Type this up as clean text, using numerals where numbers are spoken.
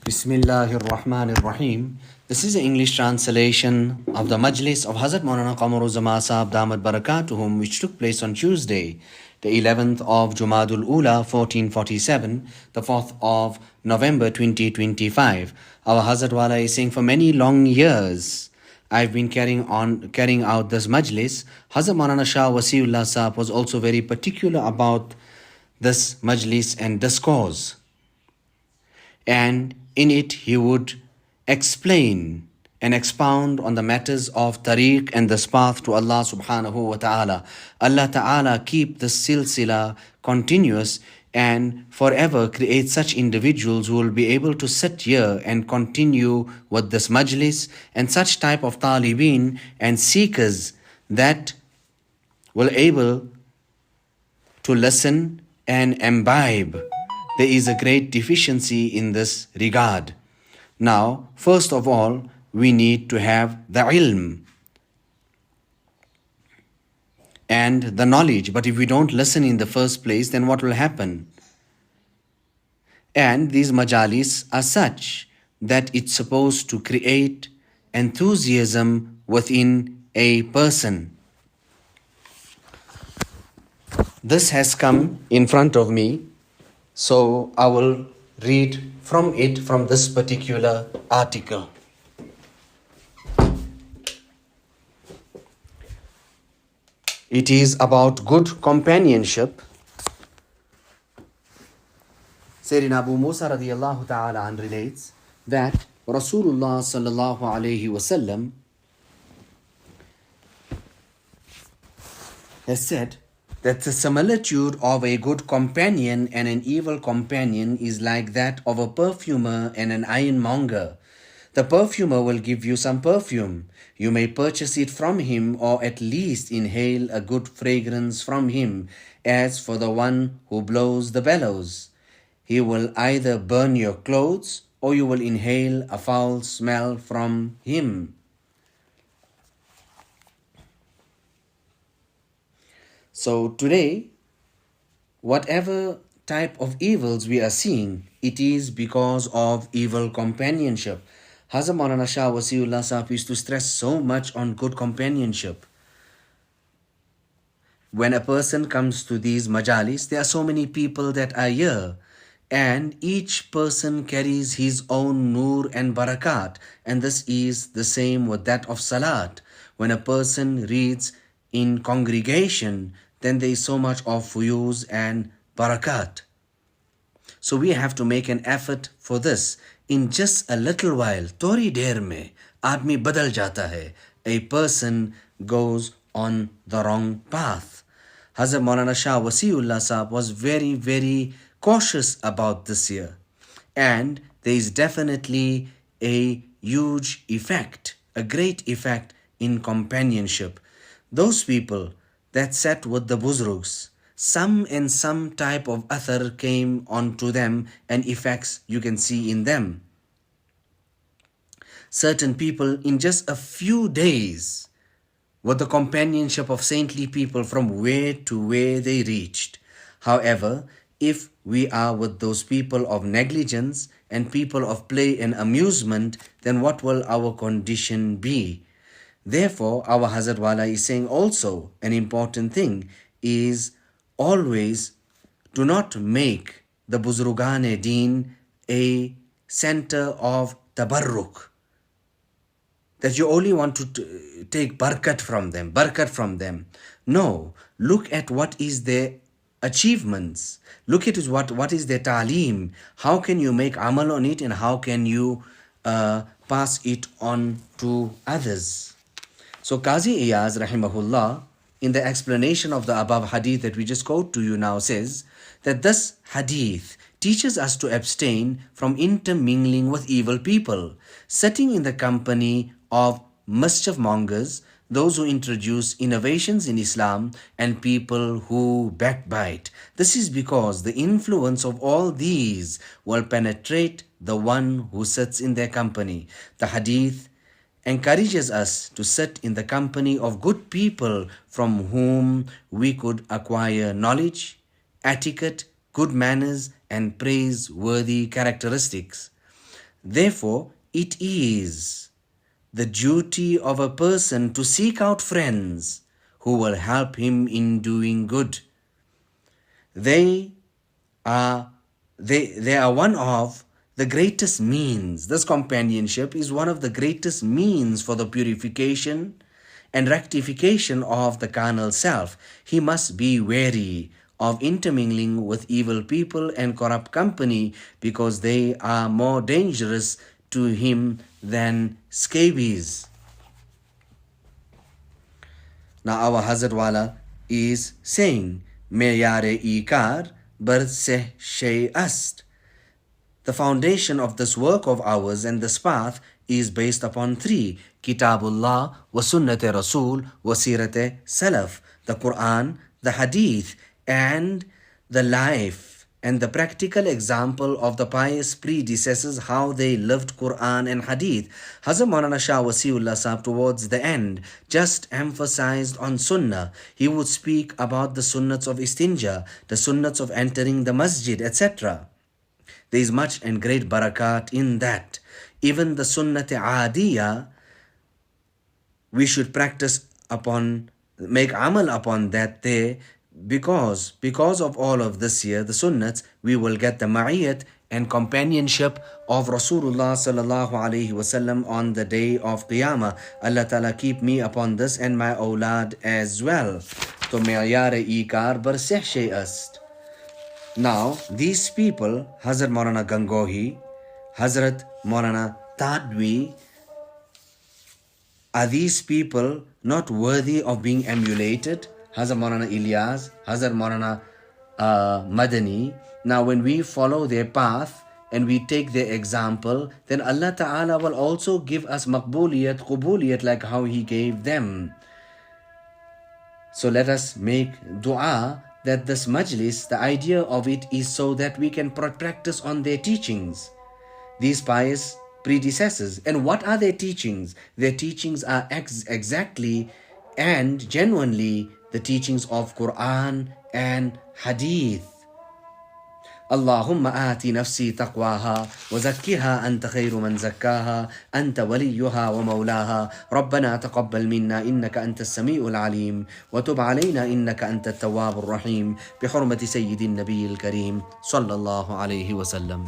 Bismillahir Rahmanir Rahim. This is the English translation of the Majlis of Hazrat Maulana Qamar Uzzaman Saheb Damat Barakatuhum, which took place on Tuesday, the 11th of Jumadul Ula 1447, the 4th of November 2025. Our Hazrat Wala is saying, for many long years I've been carrying out this Majlis. Hazrat Maulana Shah Wasiullah Saheb was also very particular about this Majlis and discourse. And in it he would explain and expound on the matters of tariq and this path to Allah subhanahu wa ta'ala. Allah ta'ala keep this silsila continuous and forever create such individuals who will be able to sit here and continue with this majlis, and such type of talibin and seekers that will able to listen and imbibe. There is a great deficiency in this regard. Now, first of all, we need to have the ilm and the knowledge. But if we don't listen in the first place, then what will happen? And these majalis are such that it's supposed to create enthusiasm within a person. This has come in front of me, so I will read from it, from this particular article. It is about good companionship. Sayyidina Abu Musa radiyallahu ta'ala an relates that Rasulullah sallallahu alayhi wasallam has said that the similitude of a good companion and an evil companion is like that of a perfumer and an ironmonger. The perfumer will give you some perfume. You may purchase it from him, or at least inhale a good fragrance from him. As for the one who blows the bellows, he will either burn your clothes or you will inhale a foul smell from him. So today, whatever type of evils we are seeing, it is because of evil companionship. Hazrat Maulana Shah Wasiullah Sahib used to stress so much on good companionship. When a person comes to these majalis, there are so many people that are here, and each person carries his own nur and barakat, and this is the same with that of salat. When a person reads in congregation, then there is so much of fuyuz and barakat. So we have to make an effort for this. In just a little while, tori der mein, aadmi badal jata hai. A person goes on the wrong path. Hazrat Maulana Shah Wasiullah Sahib was very, very cautious about this here. And there is definitely a huge effect, a great effect in companionship. Those people that sat with the Buzrugs, some type of athar came onto them, and effects you can see in them. Certain people in just a few days, with the companionship of saintly people, from where to where they reached. However, if we are with those people of negligence and people of play and amusement, then what will our condition be? Therefore, our Hazrat Wala is saying also an important thing is always do not make the Buzrugan-e-Deen a center of tabarruk, that you only want to take barakat from them. No, look at what is their achievements. Look at what is their ta'aleem. How can you make amal on it, and how can you pass it on to others? So Qazi Iyaz rahimahullah, in the explanation of the above hadith that we just quote to you now, says that this hadith teaches us to abstain from intermingling with evil people, sitting in the company of mischief mongers, those who introduce innovations in Islam, and people who backbite. This is because the influence of all these will penetrate the one who sits in their company. The hadith encourages us to sit in the company of good people from whom we could acquire knowledge, etiquette, good manners, and praiseworthy characteristics. Therefore, it is the duty of a person to seek out friends who will help him in doing good. They are one of the greatest means. This companionship is one of the greatest means for the purification and rectification of the carnal self. He must be wary of intermingling with evil people and corrupt company, because they are more dangerous to him than scabies. Now our Hazrat Wala is saying, Meyare ikar bar seh shay ast. The foundation of this work of ours and this path is based upon three: Kitabullah wa Sunnate Rasul wa Sirate Salaf, the Quran, the Hadith, and the life and the practical example of the pious predecessors, how they lived Quran and Hadith. Hazrat Maulana Shah Wasiullah Sahab towards the end just emphasized on Sunnah. He would speak about the Sunnats of Istinja, the Sunnats of entering the Masjid, etc. There is much and great barakat in that. Even the Sunnat Adiyah, we should practice upon, make amal upon that there, because of all of this here, the sunnats, we will get the ma'iyat and companionship of Rasulullah sallallahu alaihi wasallam on the day of Qiyamah. Allah Ta'ala keep me upon this and my awlad as well. To me'yare ikar bar seh shay ast. Now, these people, Hazrat Maulana Gangohi, Hazrat Maulana Tadwi, are these people not worthy of being emulated? Hazrat Maulana Ilyas, Hazrat Maulana Madani. Now when we follow their path and we take their example, then Allah Ta'ala will also give us maqbuliyat, qubuliyat, like how He gave them. So let us make dua that this majlis, the idea of it is so that we can practice on their teachings, these pious predecessors. And what are their teachings? Their teachings are exactly and genuinely the teachings of Quran and Hadith. Allahumma aati nafsi taqwaha wa zakkiha anta khayru man zakkaha anta waliyuha wa mawlaha rabbana taqabbal minna innaka anta as-sami'ul alim wa tub alayna innaka anta at-tawwabur rahim bi hurmati sayyidin nabiyil kareem sallallahu alayhi wa sallam.